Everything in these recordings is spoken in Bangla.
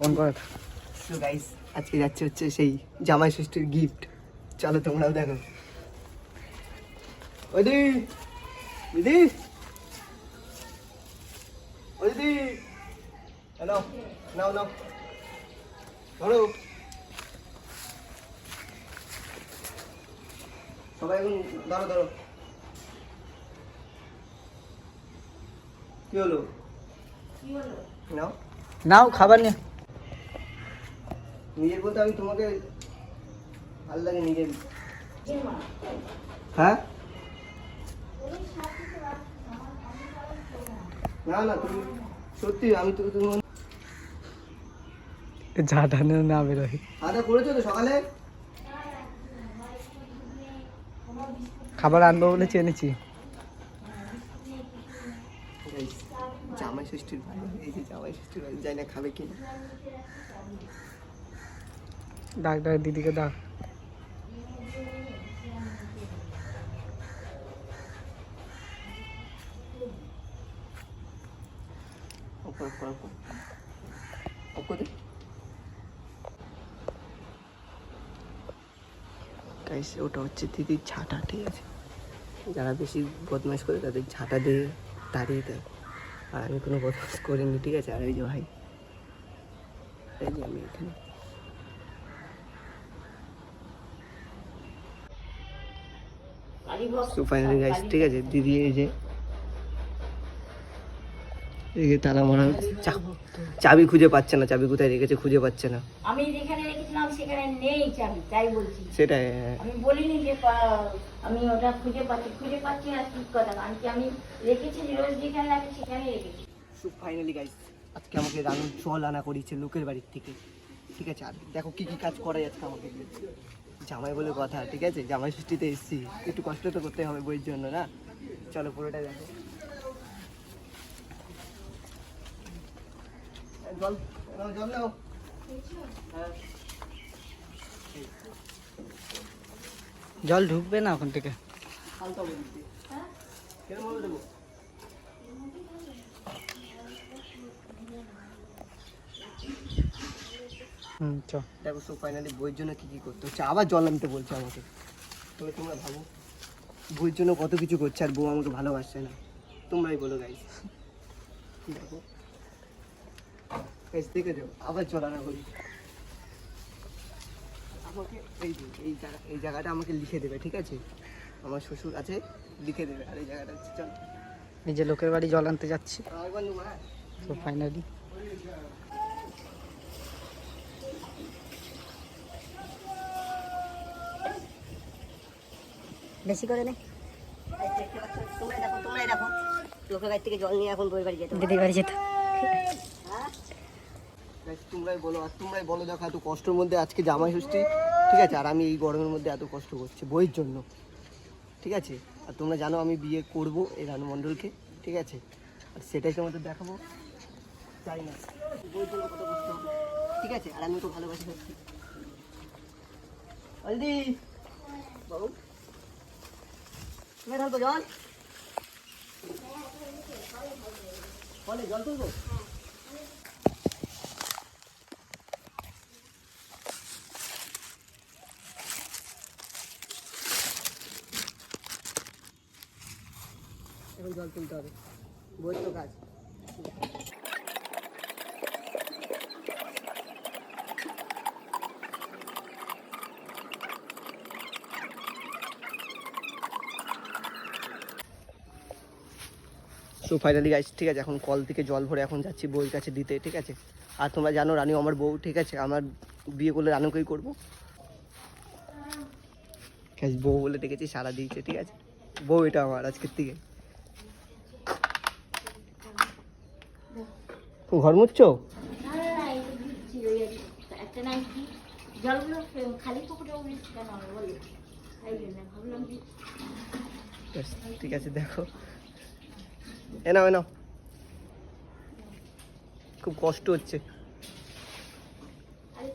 অন কর। সো গাইস আজকে যাচ্ছে হচ্ছে সেই জামাই ষষ্ঠীর গিফট, চলো তোমরাও দেখো। ওই দিদি ওই দিদি হ্যালো, নাও নাও ধরো, সবাই এখন ধরো ধরো। কি হলো নাও নাও খাবার নিয়ে। নিজের বলতে আমি তোমাকে ভালো লাগে নিজের। হ্যাঁ না না তুমি সত্যি, আমি তো তুমি ঝাঁটা না বেরোয়। খাওয়া করেছো তো সকালে? খাবার আনবো বলে চেনেছি। জামাই ষষ্ঠীর ভালো, এই যে জামাই ষষ্ঠীর ভালো, যাই না খাবে কিনা। ডাক ডাক দিদিকে ডাক। ওটা হচ্ছে দিদির ঝাঁটা, ঠিক আছে? যারা বেশি বদমাইশ করে তাদের ঝাঁটা দিয়ে তাড়িয়ে দেয়, আর আমি কোনো বদমাইশ করিনি, ঠিক আছে? আর এই যে ভাই, এই যে আমি এখানে ফাইনালি গাইস, ঠিক আছে? দিদি এই যে তালা মারা চাবি খুঁজে পাচ্ছে না, চাবি কোথায় রেখেছে খুঁজে পাচ্ছে না। আমি যেখানে রেখেছিলাম সেখানে নেই চাবি, তাই বলছি। সেটাই আমি বলিনি যে আমি ওটা খুঁজে পাচ্ছি না, ঠিক কথা। কারণ কি আমি রেখেছি রোজ যেখানে রাখি সেখানে রেখেছি। সো ফাইনালি গাইস, আজকে আমাকে রানু জল আনা করিয়েছে লোকের বাড়ির থেকে, ঠিক আছে? আর দেখো কি কি কাজ করাই আজকে আমাকে, জামাই বলে কথা, ঠিক আছে? জামাই ষষ্ঠীতে এসেছি, একটু কষ্ট তো করতে হবে বইয়ের জন্য, না? চলো পুরোটা দেখো। জল জল নাও। হ্যাঁ জল ঢুকবে না ওখান থেকে। হালকা বলছি, কেন বলে দেবো? দেখো সো ফাইনালি বইয়ের জন্য কি কি করতে হচ্ছে, আবার জল আনতে বলছে আমাকে। তবে তোমরা ভাবো বইয়ের জন্য কত কিছু করছে, আর বউ আমাকে ভালোবাসছে না। তোমরাই বলো গাইস। দেখো গাইস, দেখে যাও আবার জল আনা করি আমাকে। এই জায়গাটা আমাকে লিখে দেবে, ঠিক আছে? আমার শ্বশুর আছে, লিখে দেবে। আর এই জায়গাটা হচ্ছে, চল নিজে লোকের বাড়ি জল আনতে যাচ্ছি। একবার নেবো। হ্যাঁ তো ফাইনালি বেশি করে নে। তোমরাই দেখো লোকের বাড়ি থেকে জল নিয়ে এখন বই বাড়ি যেতে, দিদির বাড়ি যেতে। তোমরাই বলো। আর তোমরাই বলো, দেখো এত কষ্টের মধ্যে আজকে জামাই ষষ্ঠী, ঠিক আছে? আর আমি এই গরমের মধ্যে এত কষ্ট করছি বইয়ের জন্য, ঠিক আছে? আর তোমরা জানো আমি বিয়ে করব এই রানু মণ্ডলকে, ঠিক আছে? আর সেটাই তোমাদের দেখাবো, চাই না বইয়ের জন্য কত কষ্ট হবে, ঠিক আছে? আর আমি তো ভালোবাসি সত্যি। অলদি বাবু, তুমি ঢালবো জল, বলে জল তুলবো। এখন জল তুলতে হবে, বইয়ের তো কাজ। সো ফাইনালি গাইস, ঠিক আছে? এখন কল থেকে জল ভরে এখন যাচ্ছি বউয়ের কাছে দিতে, ঠিক আছে? আর তোমরা জানো রানু আমার বউ, ঠিক আছে? আমার বিয়ে করলে রানুকেই করবো। বউ বলে ডেকেছি, সারা দিয়েছে, ঠিক আছে? বউ এটা আমার আজকের থেকে। ঘর মুছছো? ঠিক আছে, দেখো এ নাও খুব কষ্ট হচ্ছে।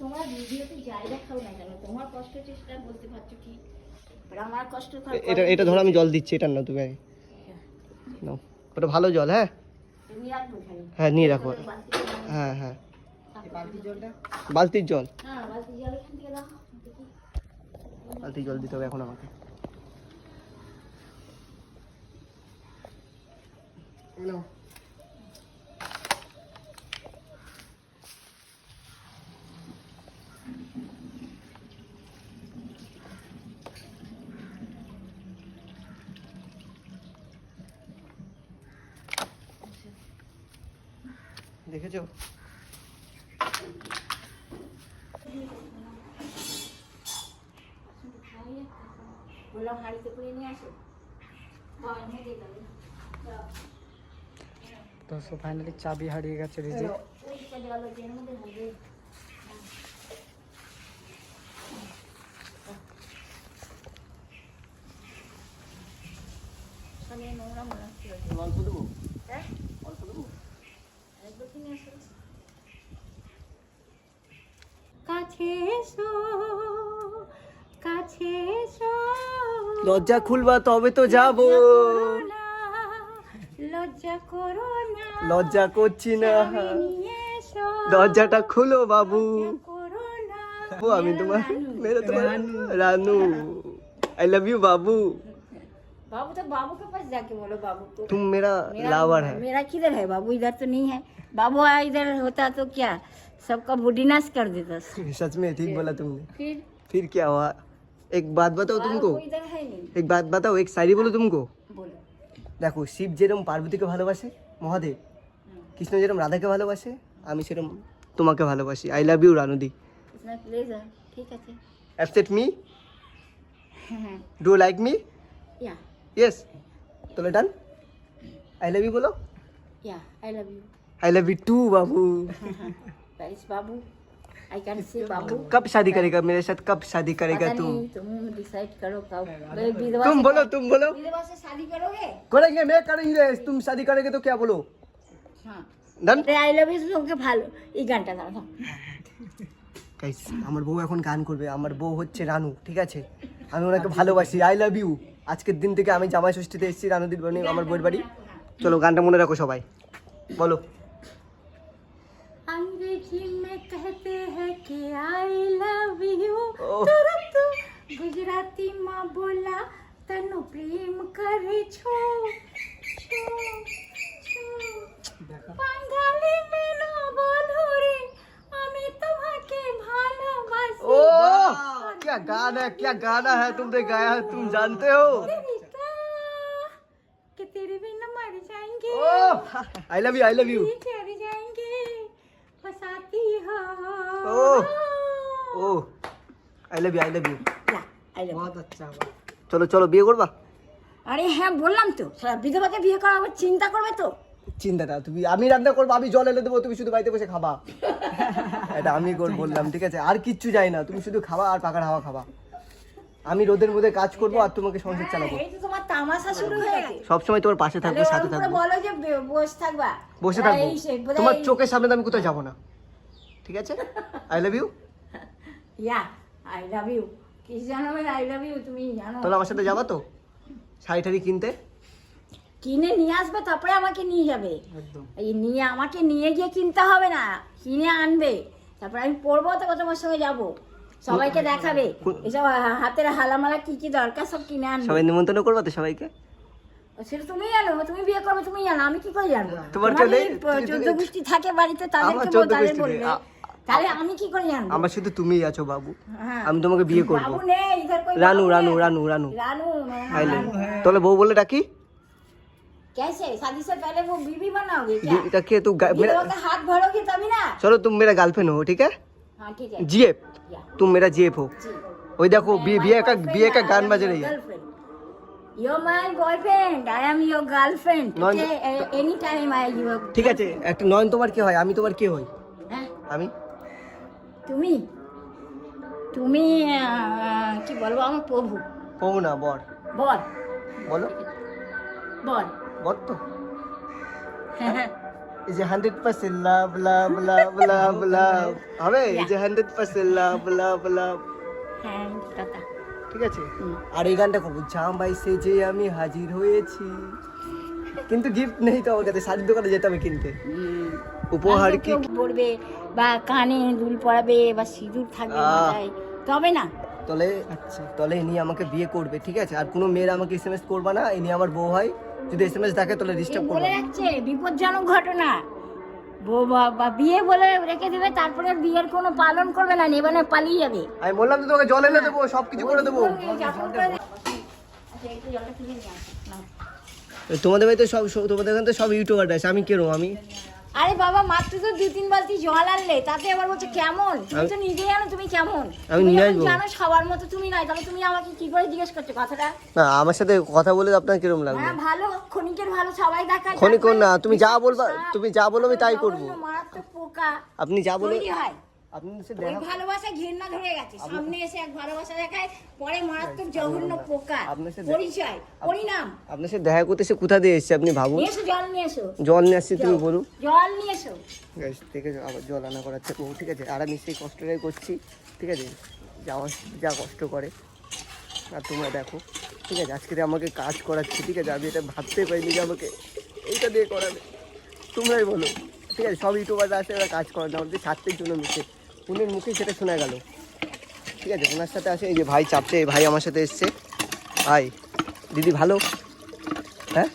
তোমার ভিডিওতে যাই দেখাও না কেন, তোমার কষ্ট হচ্ছে সেটা বলতে পারছো কি? আমার কষ্ট এটা ধরো আমি জল দিচ্ছি, এটা নাও তুমি আগে নাও, ওটা ভালো জল। হ্যাঁ তুমি রাখো, হ্যাঁ নিয়ে রাখো। হ্যাঁ হ্যাঁ বালতির জল হ্যাঁ বালতি জল এখান থেকে দাও দেখি। বালতির জল দিতে হবে এখন আমাকে। দেখেছো? বললাম হাঁড়িতে করে নিয়ে আসো। হ্যাঁ, এনে দিয়ে যাবে। তো ফাইনালি চাবি হারিয়ে গেছে রিজি। ওইটা জল ওই এর মধ্যে হবে। ওখানে নোংরা মনে হচ্ছে। অল্প দেবো, হ্যাঁ অল্প দেবো। একবার কিনে আসো। কাছে এসো কাছে এসো দরজা খুলবা তবে তো যাবো। লজ্জা করো না লজ্জা করছি না, চাবি নিয়ে এসো দরজাটা খুলো বাবু। করো না বাবু আমি তোমার মেরা তোমার রানু, आई लव यू बाबू। बाबू तो बाबू के पास जाके बोलो बाबू को। तुम मेरा लावर है। मेरा किधर है बाबू? इधर तो नहीं है बाबू। इधर होता तो क्या सबका बॉडी नाश कर देता। सच में ठीक बोला तुमने। फिर क्या हुआ? एक बात बताओ तुमको, बाबू इधर है नहीं। एक बात बताओ, एक शायरी बोलो तुमको। बोलो। দেখো শিব যেরকম পার্বতীকে ভালোবাসে, মহাদেব কৃষ্ণ যেরকম রাধাকে ভালোবাসে, আমি সেরকম তোমাকে ভালোবাসি। আই লাভ ইউ রানুদি। इतना प्लेजर ठीक है। Accept me, do like me, या ইয়েস। তাহলে ডান। আই লাভ ইউ বলো। या I love you I love you too बाबू। गाइस बाबू आई कैन से बाबू। कब शादी करेगा मेरे साथ, कब शादी करेगा पता तुम? नहीं, तुम डिसाइड करो कब। विधवा तुम से- बोलो, तुम बोलो। विधवा से शादी करोगे? करेंगे, मैं करेंगे। तुम शादी करेंगे तो क्या बोलो? हाँ ডান। आई लव यू তোমাকে ভালো এই গানটা দাও। গাইস আমার বউ এখন গান করবে। আমার বউ হচ্ছে রানু, ঠিক আছে? আমি ওনাকে ভালোবাসি। I love you. আজকের দিন থেকে আমি জামাই ষষ্ঠীতে এসেছি রানুদির বাড়ি, আমার বউয়ের বাড়ি। চলো গানটা মনে রাখো সবাই, বলো। अंग्रेजी में कहते हैं कि आई लव यू ओह। तुरंत गुजराती माँ बोला तनु प्रेम करे छो छो छो বাঙালি মেনো বলো রে আমি তোমাকে ভালোবাসি ओ क्या गाना है, क्या गाना है तुमने गाया है, तुम जानते हो? रिश्ता कि तेरे बिना मर जाएंगे oh I love you, I love you. चढ़ जाएंगे फसाती हो oh oh I love you, I love you. I love बहुत अच्छा हुआ। চলো চলো বিয়ে করবা। আরে হ্যাঁ বললাম তো সারা বিধবাকে বিয়ে করা আবার চিন্তা করবে তো। চিন্তাটা তুমি, আমি রান্না করবো, আমি জল এনে দেবো, তুমি শুধু বাড়িতে বসে খাবা। এটা আমি বললাম, ঠিক আছে? আর কিচ্ছু চাই না, তুমি শুধু খাবা আর পাকার হাওয়া খাবা। আমি রোদের মধ্যে কাজ করবো আর তোমাকে সংসার চালাবো। এই তো তোমার তামাশা শুরু হয়ে গেছে। সবসময় তোমার পাশে থাকবো, তাহলে সাথে ওর উপরে থাকবো, বলো যে বসে থাকবা। বসে থাকবো। এই সে বোধহয় তোমার চোখের সামনে তো আমি কোথাও যাবো না, ঠিক আছে? I love you. Yeah I love you কি জানো আই লাভ ইউ তুমি জানো। তাহলে আমার সাথে যাবা তো শাড়ি টাড়ি কিনতে? কিনে নিয়ে আসবে তারপরে আমাকে নিয়ে যাবে। একদম। এই নিয়ে আমাকে নিয়ে গিয়ে কিনতে হবে না, কিনে আনবে তারপরে আমি পরবো, তো তোমার সঙ্গে যাবো, সবাইকে দেখাবে এসব হাতের হালামালা কি কি দরকার সব কিনে আনবে। সবাই নিমন্ত্রণ করবা তো সবাইকে? সেটা তুমি জানো, তুমি বিয়ে করবে তুমি জানো, আমি কি করে জানবো? তোমার তোমার চলে- যদি 14 গোষ্ঠী থাকে বাড়িতে তাদেরকে আমার 14 তাদের গোষ্ঠী নেই। বলবে, তাহলে আমি কি করে জানবো? আমার শুধু তুমিই আছো বাবু, হ্যাঁ। আমি তোমাকে বিয়ে করবো। बाबू ने इधर कोई रानू, बाबू रानू, नहीं है। रानू, रानू। रानू আই লাভ তাহলে বউ বলে ডাকি। कैसे शादी से पहले वो बीवी बनाओगे क्या? এটা কে तू मेरा, विधवा का हाथ भरोगे तभी ना। चलो तुम मेरा गर्लफ्रेंड हो, ठीक है? हाँ ठीक है जीएफ, या, तुम मेरा जीएफ हो। जी। ওই দেখো বিয়ে का গান বাজে रही है। You're my boyfriend, I am your girlfriend. Non- Okay, anytime I your. ঠিক আছে, একটা নয়ন তোমার কি হয়, আমি তোমার কি হই? হ্যাঁ আমি তুমি তুমি কি বলবো আমার প্রভু প্রভু না, বর। বল বলো বল। বর তো। এই যে 100% লাভ লাভ লাভ লাভ লাভ হবে, এই যে 100% লাভ লাভ লাভ, হ্যাঁ টাটা। ঠিক আছে? আর এই গানটা করবো, জামাই সেজে আমি হাজির হয়েছি। কিন্তু গিফট নেই তো আমার কাছে, শাড়ির দোকানে যেতে হবে কিনতে। উপহার কি কেউ পড়বে বা কানে দুল পরাবে বা সিঁদুর থাকবে মাথায়, তবে না। তলে তলে ইনি আমাকে বিয়ে করবে, ঠিক আছে? আর কোনো মেয়েরা আমাকে এসএমএস করবা না, ইনি আমার বউ হয়। যদি এসএমএস দেখে তাহলে ডিস্টার্ব করবে বলে রাখছে বিপজ্জনক ঘটনা। বউ বা বিয়ে বলে রেখে দিবে, তারপরে বিয়ের কোনো পালন করবে না, নেবে না, পালিয়ে যাবে। আমি বললাম তো তোমাকে জল এনে দেবো, সবকিছু করে দেবো। আচ্ছা, একটু জলটা তুলে নিয়ে আসো, নাও। তোমাদের বাড়িতে সব তোমাদের এখানে তো সব ইউটিউবার আছে, আমি কেন আমি আরে বাবা, মাত্র তো 2-3 বালতি জল আনলে, তাতে আবার বলছে কেমন? তুমি তো নিজেই জানো তুমি কেমন। আমি তুমি নিয়ে যখন আসবো। জানো সবার মতো তুমি নাই, তাহলে তুমি আমাকে কি করে জিজ্ঞেস করছো কথাটা? না আমার সাথে কথা বলে আপনার কিরকম লাগবে? হ্যাঁ ভালো, ক্ষণিকের ভালো সবাই দেখায়। ক্ষণিক তারপরে না, তুমি যা বলবা, সাপ, তুমি যা বলবে আমি তাই করবো। জঘন্য মারাত্মক পোকা আপনি যা বলে তৈরি হয়। আপনি সে ওই দেখা ভালোবাসা ঘৃণা ধরে গেছে, সামনে এসে এক ভালোবাসা দেখায়, পরে মারাত্মক জঘন্য পোকা। আপনার সাথে পরিচয়, পরিণাম। আপনার সাথে দেখা করতে সে কোথা দিয়ে এসছে আপনি ভাবুন। নিয়ে এসো, জল নিয়ে এসো, জল নিয়ে আসছি, তুমি বলুন। জল নিয়ে এসো। গাইস থেকে আবার জল আনা করাচ্ছে বউ, ঠিক আছে? আর আমি সেই কষ্টটাই করছি, ঠিক আছে? যা কষ্ট করে আর তোমরা দেখো, ঠিক আছে? আজকে আমাকে কাজ করাচ্ছে, ঠিক আছে? আমি এটা ভাবতে পারিনি যে আমাকে এইটা দিয়ে করাবে। তোমরাই বলো, ঠিক আছে? সব ইউটিউবাররা আসে, ওরা কাজ করে না, আমাদের স্বার্থের জন্য মিশে। উনির মুখেই সেটা শোনা গেল, ঠিক আছে? ওনার সাথে আসে, এই যে ভাই চাপছে, এই ভাই আমার সাথে এসছে। ভাই দিদি ভালো, হ্যাঁ